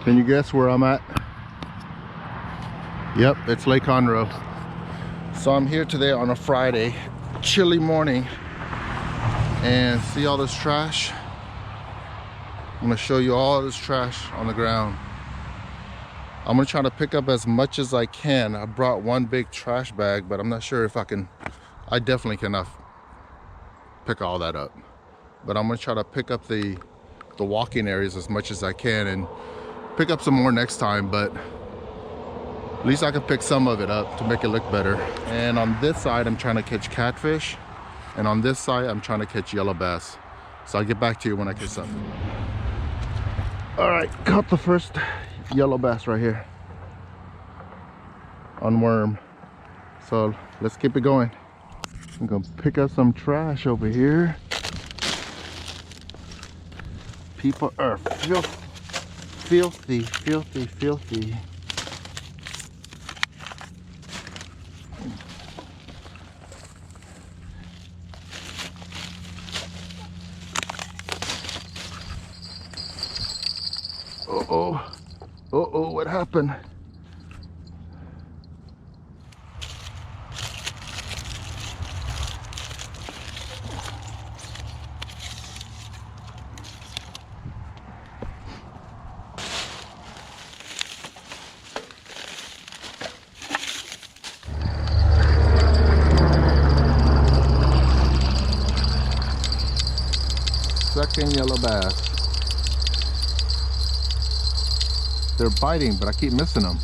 Can you guess where I'm at? Yep, it's Lake Conroe. So I'm here today on a Friday, chilly morning, and see all this trash? I'm gonna show you all this trash on the ground. I'm gonna try to pick up as much as I can. I brought one big trash bag, but I'm not sure if I can. I definitely cannot pick all that up. But I'm gonna try to pick up the walking areas as much as I can and pick up some more next time, but at least I can pick some of it up to make it look better. And on this side, I'm trying to catch catfish. And on this side, I'm trying to catch yellow bass. So I'll get back to you when I catch something. All right, caught the first yellow bass right here on worm. So let's keep it going. I'm gonna pick up some trash over here. People are filthy. Uh-oh, what happened? Second yellow bass. They're biting, but I keep missing them.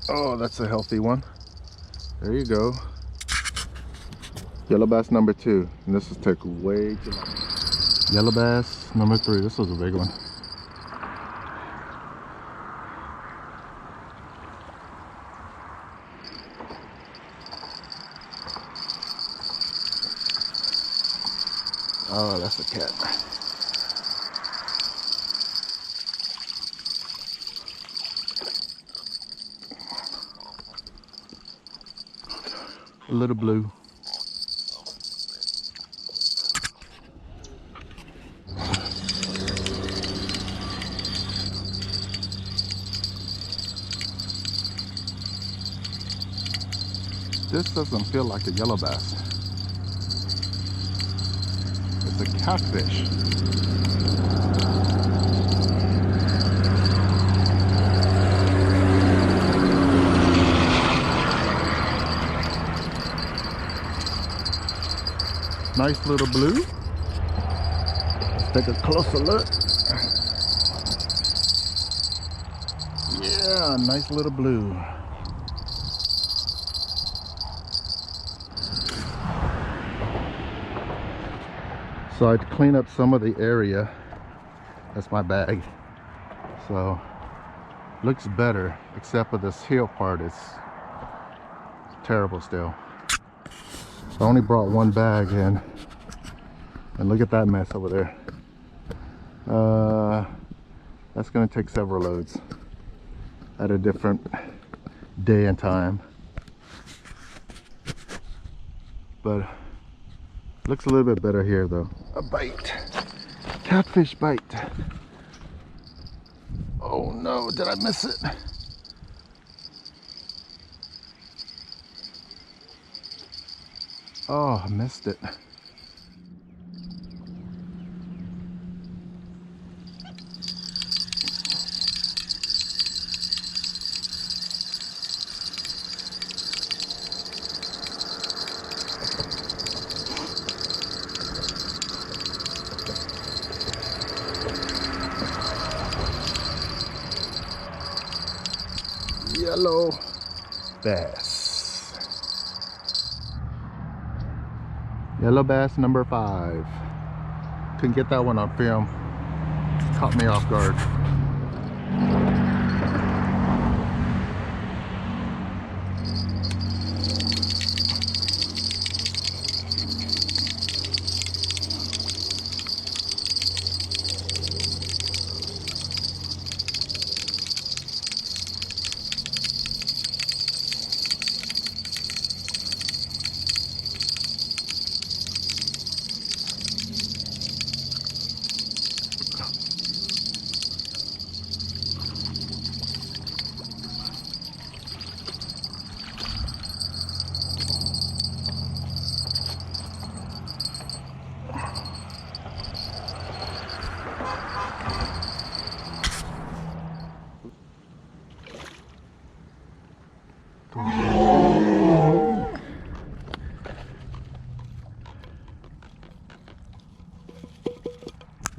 Oh, that's a healthy one. There you go. Yellow bass number 2. And this has took way too long. Yellow bass number 3. This was a big one. Oh, that's a cat. A little blue. This doesn't feel like a yellow bass. It's a catfish. Nice little blue. Let's take a closer look. Yeah, nice little blue. So I had to clean up some of the area. That's my bag. So looks better, except for this heel part. It's terrible still. So I only brought one bag in, and look at that mess over there. That's gonna take several loads at a different day and time. But looks a little bit better here though. A bite. Catfish bite. Oh no, did I miss it? Oh, I missed it. Yellow bass. Yellow bass number 5. Couldn't get that one on film. Caught me off guard.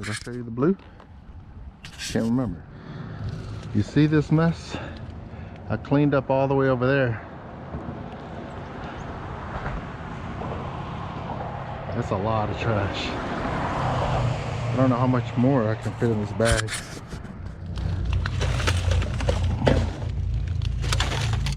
Did I show you the blue? Can't remember. You see this mess? I cleaned up all the way over there. That's a lot of trash. I don't know how much more I can fit in this bag.